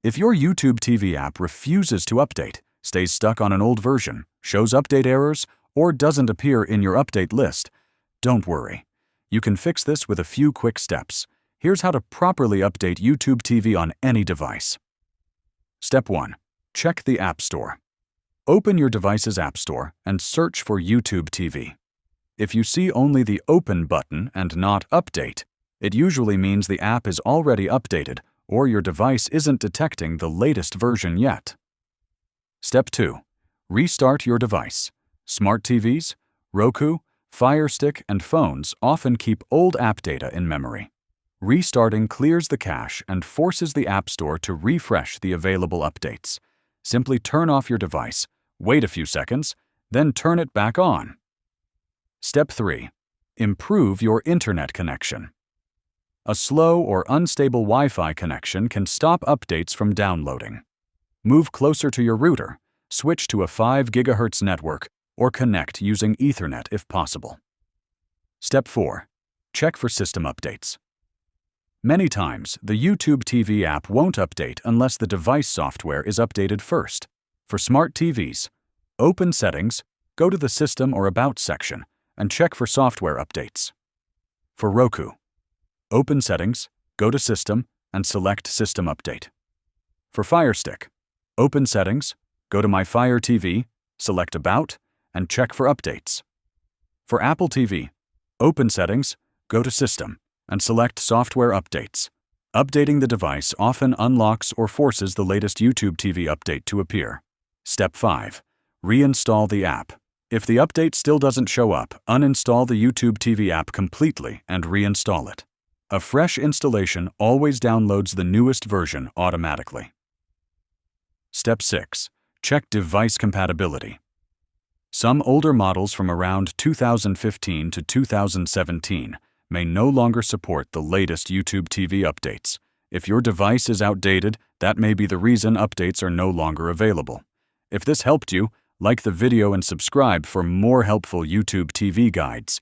If your YouTube TV app refuses to update, stays stuck on an old version, shows update errors, or doesn't appear in your update list, don't worry. You can fix this with a few quick steps. Here's how to properly update YouTube TV on any device. Step 1. Check the App Store. Open your device's App Store and search for YouTube TV. If you see only the Open button and not Update, it usually means the app is already updated or your device isn't detecting the latest version yet. Step 2. Restart your device. Smart TVs, Roku, Fire Stick, and phones often keep old app data in memory. Restarting clears the cache and forces the App Store to refresh the available updates. Simply turn off your device, wait a few seconds, then turn it back on. Step 3. Improve your internet connection. A slow or unstable Wi-Fi connection can stop updates from downloading. Move closer to your router, switch to a 5 GHz network, or connect using Ethernet if possible. Step 4. Check for system updates. Many times, the YouTube TV app won't update unless the device software is updated first. For smart TVs, open Settings, go to the System or About section, and check for software updates. For Roku, open Settings, go to System, and select System Update. For Fire Stick, open Settings, go to My Fire TV, select About, and check for updates. For Apple TV, open Settings, go to System, and select Software Updates. Updating the device often unlocks or forces the latest YouTube TV update to appear. Step 5. Reinstall the app. If the update still doesn't show up, uninstall the YouTube TV app completely and reinstall it. A fresh installation always downloads the newest version automatically. Step 6. Check device compatibility. Some older models from around 2015 to 2017 may no longer support the latest YouTube TV updates. If your device is outdated, that may be the reason updates are no longer available. If this helped you, like the video and subscribe for more helpful YouTube TV guides.